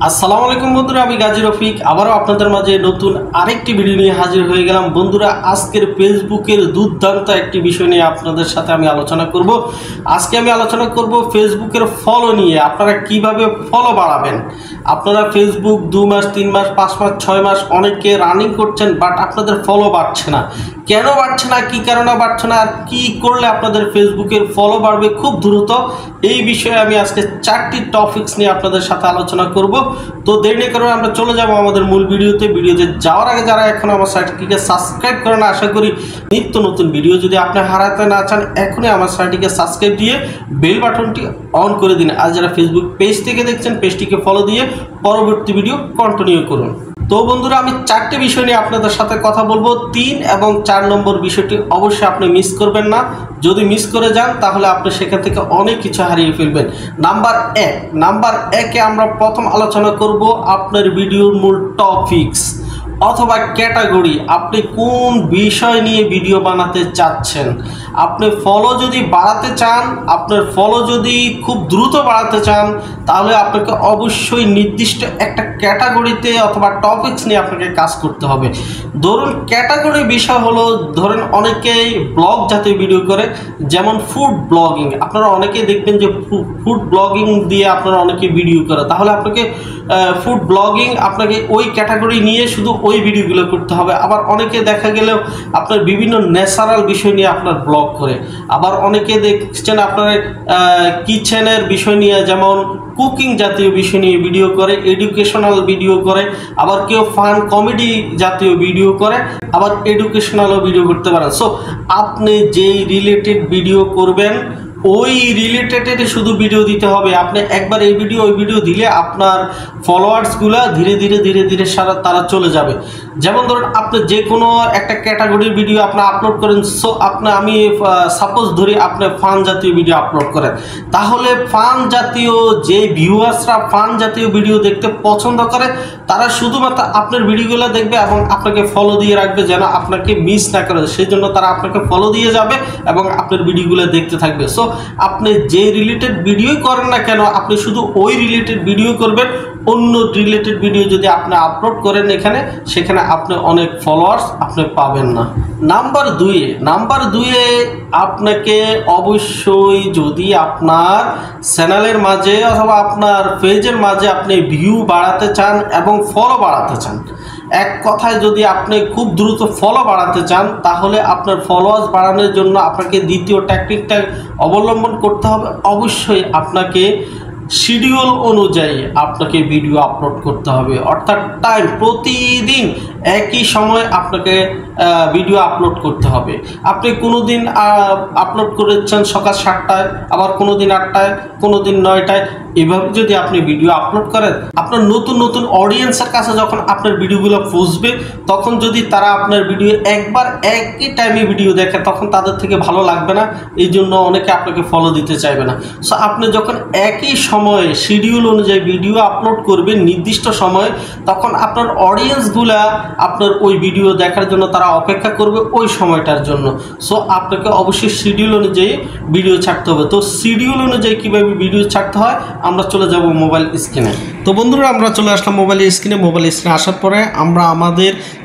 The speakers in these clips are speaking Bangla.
আসসালামু আলাইকুম বন্ধুরা, আমি গাজী রফিক আবারও আপনাদের মাঝে নতুন আরেকটি ভিডিও নিয়ে হাজির হয়ে গেলাম। বন্ধুরা, আজকের ফেসবুকের দুর্দান্ত একটি বিষয় নিয়ে আপনাদের সাথে আমি আলোচনা করব। আজকে আমি আলোচনা করব ফেসবুকের ফলো নিয়ে। আপনারা কিভাবে ফলো বাড়াবেন। আপনারা ফেসবুক 2 মাস 3 মাস 5 মাস 6 মাস অনেকে রানিং করছেন, বাট আপনাদের ফলো বাড়ছে না। কেন বাড়ছে না, কী কারণে বাড়ছে না, আর কী করলে আপনাদের ফেসবুকের ফলো বাড়বে খুব দ্রুত, এই বিষয়ে আমি আজকে 4টি টপিকস নিয়ে আপনাদের সাথে আলোচনা করব। তো দেরি করে আমরা চলে যাব আমাদের মূল ভিডিওতে। ভিডিওতে যাওয়ার আগে যারা এখন আমার চ্যানেলটিকে সাবস্ক্রাইব করেন, আশা করি নিত্য নতুন ভিডিও যদি আপনি হারাতে না চান, এখনই আমার চ্যানেলটিকে সাবস্ক্রাইব দিয়ে বেল বাটনটি অন করে দিন। আর যারা ফেসবুক পেজ থেকে দেখছেন, পেজটিকে ফলো দিয়ে পরবর্তী ভিডিও কন্টিনিউ করুন। তো বন্ধুরা, আমি 4টি বিষয় নিয়ে আপনাদের সাথে কথা বলবো। 3 এবং 4 নম্বর বিষয়টি অবশ্যই আপনি মিস করবেন না। যদি মিস করে যান তাহলে আপনি সেখান থেকে অনেক কিছু হারিয়ে ফেলবেন। নাম্বার 1 আমরা প্রথম আলোচনা করব আপনার ভিডিওর মূল টপিকস অথবা ক্যাটাগরি। আপনি কোন বিষয় নিয়ে ভিডিও বানাতে চাচ্ছেন। আপনি ফলো যদি বাড়াতে চান, আপনার ফলো যদি খুব দ্রুত বাড়াতে চান, তাহলে আপনাকে অবশ্যই নির্দিষ্ট একটা ক্যাটাগরিতে অথবা টপিকস নিয়ে আপনাকে কাজ করতে হবে। ধরুন ক্যাটাগরি বিষয় হলো, ধরেন অনেকেই ব্লগ জাতীয় ভিডিও করে, যেমন ফুড ব্লগিং। আপনারা অনেকেই দেখবেন যে ফুড ব্লগিং দিয়ে আপনারা অনেকে ভিডিও করে, তাহলে আপনাকে ফুড ব্লগিং আপনাকে ওই ক্যাটাগরি নিয়ে শুধু ওই ভিডিওগুলো করতে হবে। আবার অনেকে দেখা গেলেও আপনার বিভিন্ন ন্যাচারাল বিষয় নিয়ে আপনার ব্লগ করে। আবার অনেকে দেখছেন আপনার কিচেনের বিষয় নিয়ে, যেমন কুকিং জাতীয় বিষয় নিয়ে ভিডিও করে, এডুকেশনাল ভিডিও করে, আবার কেউ ফান কমেডি জাতীয় ভিডিও করে, আবার এডুকেশনালও ভিডিও করতে পারেন। সো আপনি যেই রিলেটেড ভিডিও করবেন ওই রিলেটেডে শুধু ভিডিও দিতে হবে। আপনি একবার এই ভিডিও ওই ভিডিও দিলে আপনার ফলোয়ার্সগুলো ধীরে ধীরে তারা চলে যাবে। যেমন ধরুন আপনি যে কোনো একটা ক্যাটাগরির ভিডিও আপনি আপলোড করেন। সো আমি সাপোজ ধরি আপনি ফান জাতীয় ভিডিও আপলোড করেন, তাহলে ফান জাতীয় যে ভিউয়ার্সরা ফান জাতীয় ভিডিও দেখতে পছন্দ করে, তারা শুধুমাত্র আপনার ভিডিওগুলো দেখবে এবং আপনাকে ফলো দিয়ে রাখবে, যেন আপনাকে মিস না করে। সেই জন্য তারা আপনাকে ফলো দিয়ে যাবে এবং আপনার ভিডিওগুলো দেখতে থাকবে। সো আপনি যে রিলেটেড ভিডিও করেন না কেন, আপনি শুধু ওই রিলেটেড ভিডিও করবেন। অন্য রিলেটেড ভিডিও যদি আপনি আপলোড করেন সেখানে আপনি অনেক ফলোয়ার্স আপনি পাবেন না। নাম্বার দুয়ে আপনাকে অবশ্যই, যদি আপনার চ্যানেলের মাঝে অথবা আপনার পেজের মাঝে আপনি ভিউ বাড়াতে চান এবং ফলো বাড়াতে চান, এক কথায় যদি আপনি খুব দ্রুত ফলো বাড়াতে চান, তাহলে আপনার ফলোয়ার্স বাড়ানোর জন্য আপনাকে দ্বিতীয় ট্যাকটিকটা অবলম্বন করতে হবে। অবশ্যই আপনাকে শিডিউল অনুযায়ী আপনাকে ভিডিও আপলোড করতে হবে, অর্থাৎ টাইম প্রতিদিন একই সময় আপনাকে ভিডিও আপলোড করতে হবে। আপনি কোনো দিন আপলোড করেছেন সকাল 7টায়, আবার কোনো দিন 8টায়, কোনো দিন 9টায়, এভাবে যদি আপনি ভিডিও আপলোড করেন, আপনার নতুন অডিয়েন্সের কাছে যখন আপনার ভিডিওগুলো পৌঁছবে, তখন যদি তারা আপনার ভিডিও একবার একই টাইমে ভিডিও দেখে, তখন তাদের থেকে ভালো লাগবে না, এই জন্য অনেকে আপনাকে ফলো দিতে চাইবে না। সো আপনি যখন একই সময়ে শিডিউল অনুযায়ী ভিডিও আপলোড করবেন নির্দিষ্ট সময়ে, তখন আপনার অডিয়েন্সগুলা আপনার ওই ভিডিও দেখার জন্য তারা অপেক্ষা করবে ওই সময়টার জন্য। সো আপনাকে অবশ্যই শিডিউল অনুযায়ী ভিডিও ছাড়তে হবে। তো শিডিউল অনুযায়ী কীভাবে ভিডিও ছাড়তে হয়, আমরা চলে যাব মোবাইল স্ক্রিনে। তো বন্ধুরা, আমরা চলে আসলাম মোবাইল স্ক্রিনে আসার পরে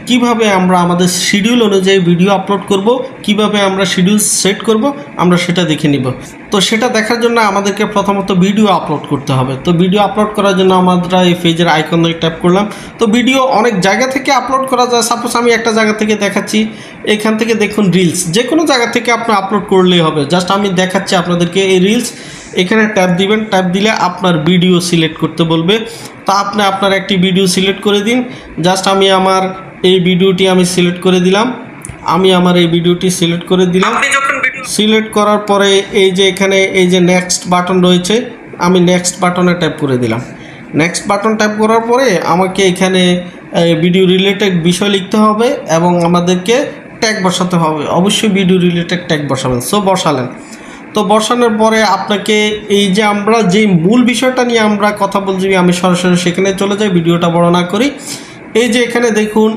কিভাবে আমরা আমাদের শিডিউল অনুযায়ী ভিডিও আপলোড করব, কিভাবে আমরা শিডিউল সেট করব, আমরা সেটা দেখে নিব। তো সেটা দেখার জন্য আমাদেরকে প্রথমত ভিডিও আপলোড করতে হবে। তো ভিডিও আপলোড করার জন্য আমরা এই পেজের আইকনে ট্যাপ করলাম। তো ভিডিও অনেক জায়গা থেকে আপলোড করা যায়। সাপোজ আমি একটা জায়গা থেকে দেখাচ্ছি, এখান থেকে দেখুন রিলস, যে কোনো জায়গা থেকে আপনি আপলোড করলেই হবে। জাস্ট আমি দেখাচ্ছি আপনাদেরকে এই রিলস। এখানে ট্যাপ দিবেন, ট্যাপ দিলে আপনার ভিডিও সিলেক্ট করতে বলবে। তো আপনি আপনার একটি ভিডিও সিলেক্ট করে দিন। জাস্ট আমি আমার এই ভিডিওটি সিলেক্ট করে দিলাম। সিলেক্ট করার পরে এই যে এখানে এই যে নেক্সট বাটন রয়েছে, আমি নেক্সট বাটনে ট্যাপ করে দিলাম। নেক্সট বাটন ট্যাপ করার পরে আমাকে এখানে ভিডিও রিলেটেড বিষয় লিখতে হবে এবং আমাদেরকে ট্যাগ বসাতে হবে। অবশ্যই ভিডিও রিলেটেড ট্যাগ বসাবেন। সো বসালেন। তো বসানোর পরে আপনাকে এই যে আমরা যে মূল বিষয়টা নিয়ে আমরা কথা বলছি, আমি সরাসরি সেখানে চলে যাই, ভিডিওটা বড় না করি। এই যে এখানে দেখুন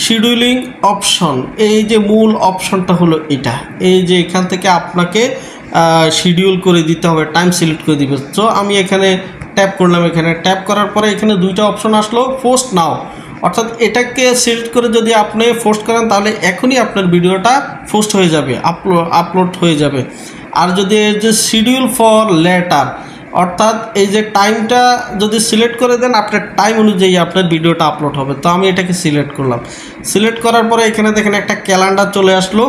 শিডিউলিং অপশন, এই যে মূল অপশনটা হলো এটা। এই যে এখান থেকে আপনাকে শিডিউল করে দিতে হবে, টাইম সিলেক্ট করে দিবে। তো আমি এখানে ট্যাপ করলাম। এখানে ট্যাপ করার পরে এখানে দুইটা অপশন আসলো, পোস্ট নাও, অর্থাৎ এটাকে সিলেক্ট করে যদি আপনি পোস্ট করেন তাহলে এখনই আপনার ভিডিওটা পোস্ট হয়ে যাবে, আপলোড হয়ে যাবে। আর যদি এই যে শিডিউল ফর লেটার, অর্থাৎ এই যে টাইমটা যদি সিলেক্ট করে দেন আপনার টাইম অনুযায়ী আপনার ভিডিওটা আপলোড হবে। তো আমি এটাকে সিলেক্ট করলাম। সিলেক্ট করার পরে এখানে দেখেন একটা ক্যালেন্ডার চলে আসলো।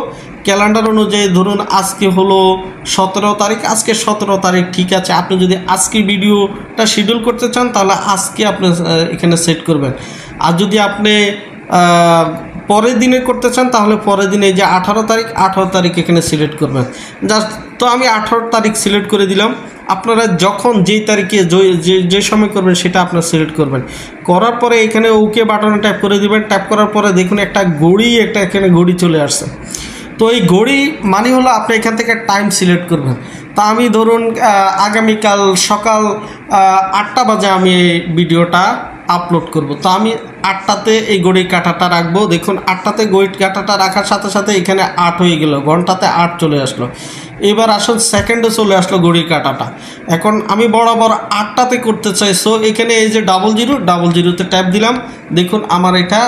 ক্যালেন্ডার অনুযায়ী ধরুন আজকে হলো 17 তারিখ, আজকে 17 তারিখ, ঠিক আছে। আপনি যদি আজকে ভিডিওটা শিডিউল করতে চান তাহলে আজকে আপনি এখানে সেট করবেন। আর যদি আপনি পরের দিনে করতে চান তাহলে পরের দিনে যে 18 তারিখ এখানে সিলেক্ট করবেন। জাস্ট তো আমি 18 তারিখ সিলেক্ট করে দিলাম। আপনারা যখন যেই তারিখে যে সময় করবেন সেটা আপনারা সিলেক্ট করবেন। করার পরে এখানে ওকে বাটনে ট্যাপ করে দিবেন। ট্যাপ করার পরে দেখুন একটা এখানে ঘড়ি চলে আসছে। তো এই ঘড়ি মানে হলো আপনি এখান থেকে টাইম সিলেক্ট করবেন। তা আমি ধরুন আগামীকাল সকাল 8টা বাজে আমি এই ভিডিওটা আপলোড করব। তো আমি 8টাতে এই ঘড়ির কাঁটাটা রাখবো। দেখুন 8টাতে ঘড়ির কাঁটাটা রাখার সাথে সাথে এখানে 8 হয়ে গেল, ঘন্টাতে 8 চলে আসলো। এবার আসুন সেকেন্ডে চলে আসলো ঘড়ির কাঁটাটা। এখন আমি বরাবর 8টাতে করতে চাই। সো এখানে এই যে 00তে ট্যাপ দিলাম। দেখুন আমার এটা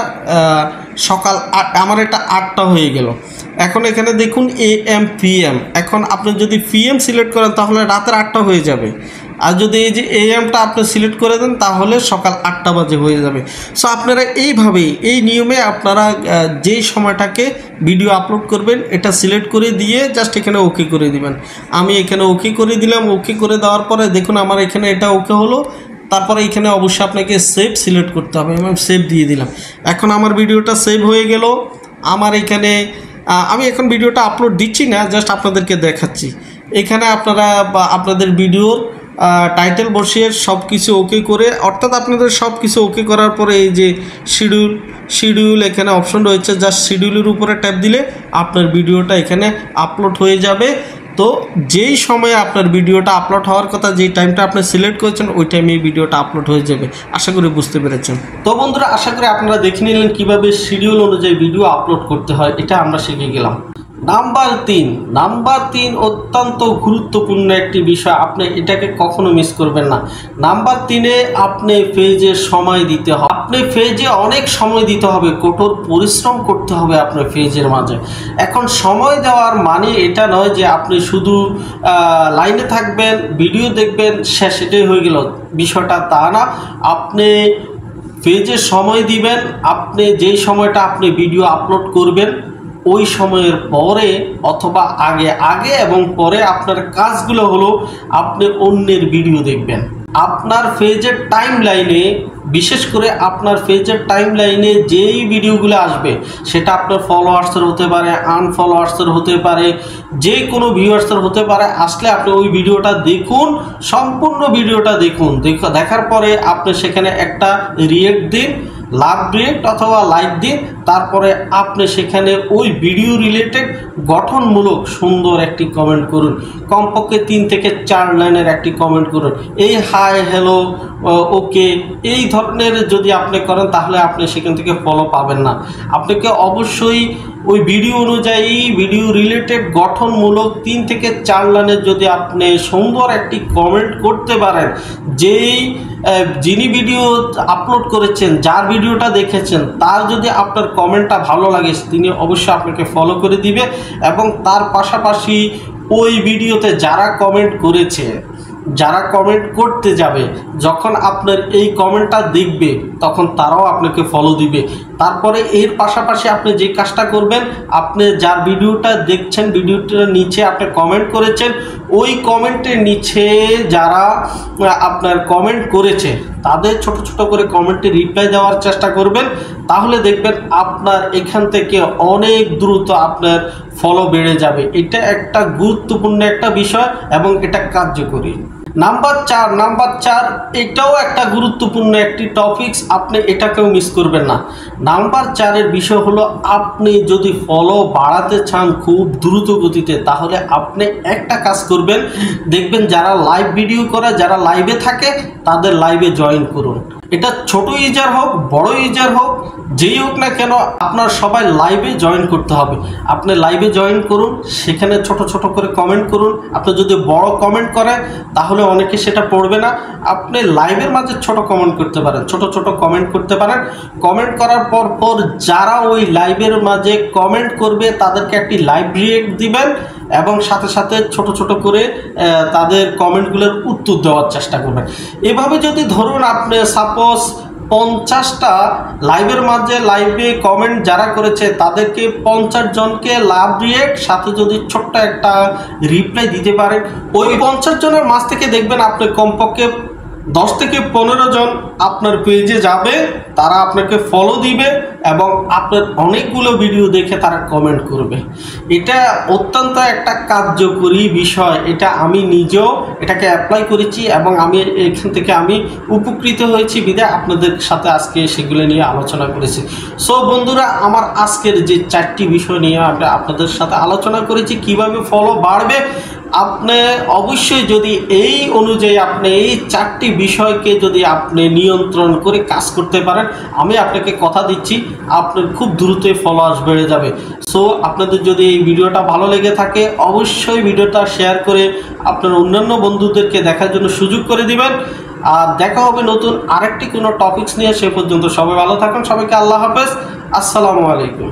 সকাল 8, আমার এটা 8টা হয়ে গেল। এখন এখানে দেখুন AM PM। এখন আপনি যদি PM সিলেক্ট করেন তাহলে রাতের 8টা হয়ে যাবে। আর যদি এই যে AMটা আপনি সিলেক্ট করে দেন তাহলে সকাল 8টা বাজে হয়ে যাবে। সো আপনারা এইভাবেই এই নিয়মে আপনারা যেই সময়টাকে ভিডিও আপলোড করবেন এটা সিলেক্ট করে দিয়ে জাস্ট এখানে ওকে করে দিবেন। আমি এখানে ওকে করে দিলাম। ওকে করে দেওয়ার পরে দেখুন আমার এখানে এটা ওকে হলো। তারপরে এখানে অবশ্যই আপনাকে সেভ সিলেক্ট করতে হবে। আমি সেভ দিয়ে দিলাম। এখন আমার ভিডিওটা সেভ হয়ে গেল। আমার এখানে আমি এখন ভিডিওটা আপলোড দিচ্ছি না, জাস্ট আপনাদেরকে দেখাচ্ছি। এখানে আপনারা আপনাদের ভিডিওর টাইটেল বসিয়ে সব কিছু ওকে করে, অর্থাৎ আপনাদের সব কিছু ওকে করার পরে এই যে শিডিউল এখানে অপশন রয়েছে, জাস্ট শিডিউলের উপরে ট্যাপ দিলে আপনার ভিডিওটা এখানে আপলোড হয়ে যাবে। তো যেই সময়ে আপনার ভিডিওটা আপলোড হওয়ার কথা, যেই টাইমটা আপনি সিলেক্ট করেছেন ওই টাইমে এই ভিডিওটা আপলোড হয়ে যাবে। আশা করি বুঝতে পেরেছেন। তো বন্ধুরা, আশা করি আপনারা দেখে নিলেন কীভাবে শিডিউল অনুযায়ী ভিডিও আপলোড করতে হয়। এটা আমরা শিখে গেলাম। নাম্বার 3 অত্যন্ত গুরুত্বপূর্ণ একটি বিষয়, আপনি এটাকে কখনো মিস করবেন না। নাম্বার 3-এ আপনি পেজে সময় দিতে হবে। আপনি পেজে অনেক সময় দিতে হবে, কঠোর পরিশ্রম করতে হবে আপনার পেজের মাঝে। এখন সময় দেওয়ার মানে এটা নয় যে আপনি শুধু লাইনে থাকবেন, ভিডিও দেখবেন, শেষ, এটাই হয়ে গেল। বিষয়টা তা না। আপনি পেজে সময় দিবেন। আপনি যেই সময়টা আপনি ভিডিও আপলোড করবেন ওই সময়ের পরে অথবা আগে এবং পরে আপনার কাজগুলো হলো আপনি অন্যের ভিডিও দেখবেন। আপনার পেজের টাইম লাইনে, বিশেষ করে আপনার পেজের টাইম লাইনে যেই ভিডিওগুলো আসবে সেটা আপনার ফলোয়ার্সের হতে পারে, আনফলোয়ার্সের হতে পারে, যে কোনো ভিউয়ার্সের হতে পারে। আসলে আপনি ওই ভিডিওটা দেখুন, সম্পূর্ণ ভিডিওটা দেখুন। দেখার পরে আপনি সেখানে একটা রিয়েক্ট দিন, লাভ রিয়েক্ট অথবা লাইক দিন। তারপরে আপনি সেখানে ওই ভিডিও রিলেটেড গঠনমূলক সুন্দর একটি কমেন্ট করুন। কমপক্ষে 3 থেকে 4 লাইনের একটি কমেন্ট করুন। এই হাই, হ্যালো, ওকে, এই ধরনের যদি আপনি করেন তাহলে আপনি সেখান থেকে ফলো পাবেন না। আপনাকে অবশ্যই ওই ভিডিও অনুযায়ী ভিডিও রিলেটেড গঠনমূলক 3 থেকে 4 লাইনের যদি আপনি সুন্দর একটি কমেন্ট করতে পারেন, যিনি ভিডিও আপলোড করেছেন, যার ভিডিওটা দেখেছেন, তার যদি আপনার কমেন্টটা ভালো লাগে তিনি অবশ্যই আপনাকে ফলো করে দিবে। এবং তার পাশাপাশি ওই ভিডিওতে যারা কমেন্ট করেছে, যারা কমেন্ট করতে যাবে, যখন আপনার এই কমেন্টটা দেখবে তখন তারাও আপনাকে ফলো দিবে। তারপরে এর পাশাপাশি আপনি যে কাজটা করবেন, আপনি যার ভিডিওটা দেখছেন ভিডিওটার নিচে আপনি কমেন্ট করেছেন, ওই কমেন্টের নিচে যারা আপনার কমেন্ট করেছে তাদের ছোট ছোট করে কমেন্টে রিপ্লাই দেওয়ার চেষ্টা করবেন। তাহলে দেখবেন আপনার এখান থেকে অনেক দ্রুত আপনার ফলো বেড়ে যাবে। এটা একটা গুরুত্বপূর্ণ একটা বিষয় এবং এটা কার্যকরী। নাম্বার 4, এটাও একটা গুরুত্বপূর্ণ একটি টপিকস, আপনি এটাকেও মিস করবেন না। নাম্বার 4-এর বিষয় হলো আপনি যদি ফলো বাড়াতে চান খুব দ্রুত গতিতে, তাহলে আপনি একটা কাজ করবেন। দেখবেন যারা লাইভ ভিডিও করে, যারা লাইভে থাকে তাদের লাইভে জয়েন করুন। এটা ছোট ইউজার হোক বড় ইউজার হোক যেই হোক না কেন আপনার সবাই লাইভে জয়েন করতে হবে। আপনি লাইভে জয়েন করুন, সেখানে ছোট ছোট করে কমেন্ট করুন। আপনি যদি বড় কমেন্ট করেন তাহলে অনেকে সেটা পড়বে না। আপনি লাইভের মাঝে ছোট কমেন্ট করতে পারেন, ছোট ছোট কমেন্ট করতে পারেন। কমেন্ট করার পর যারা ওই লাইভের মাঝে কমেন্ট করবে তাদেরকে একটি লাইভ রিয়েক্ট দিবেন এবং সাথে সাথে ছোট ছোট করে তাদের কমেন্টগুলোর উত্তর দেওয়ার চেষ্টা করবেন। এভাবে যদি ধরুন আপনি সাপোজ 50টা লাইভের মাঝে লাইভে কমেন্ট যারা করেছে তাদেরকে 50 জনকে লাভ রিয়েক্ট সাথে যদি ছোট্ট একটা রিপ্লাই দিতে পারেন, ওই 50 জনের মাঝ থেকে দেখবেন আপনি কমপক্ষে 10 থেকে 15 জন আপনার পেজে যাবে, তারা আপনাকে ফলো দিবে এবং আপনার অনেকগুলো ভিডিও দেখে তারা কমেন্ট করবে। এটা অত্যন্ত একটা কার্যকরী বিষয়। এটা আমি নিজেও এটাকে অ্যাপ্লাই করেছি এবং আমি এখান থেকে আমি উপকৃত হয়েছি বিধায় আপনাদের সাথে আজকে সেগুলো নিয়ে আলোচনা করেছি। সো বন্ধুরা, আমার আজকের যে 4টি বিষয় নিয়ে আমরা আপনাদের সাথে আলোচনা করেছি কিভাবে ফলো বাড়বে, আপনি অবশ্যই যদি এই অনুযায়ী আপনি এই 4টি বিষয়কে যদি আপনি নিয়ন্ত্রণ করে কাজ করতে পারেন, আমি আপনাকে কথা দিচ্ছি আপনার খুব দ্রুতই ফলোয়ার্স বেড়ে যাবে। সো আপনাদের যদি এই ভিডিওটা ভালো লেগে থাকে অবশ্যই ভিডিওটা শেয়ার করে আপনার অন্যান্য বন্ধুদেরকে দেখার জন্য সুযোগ করে দিবেন। আর দেখা হবে নতুন আরেকটি কোনো টপিকস নিয়ে। সে পর্যন্ত সবাই ভালো থাকুন। সবাইকে আল্লাহ হাফেজ, আসসালামু আলাইকুম।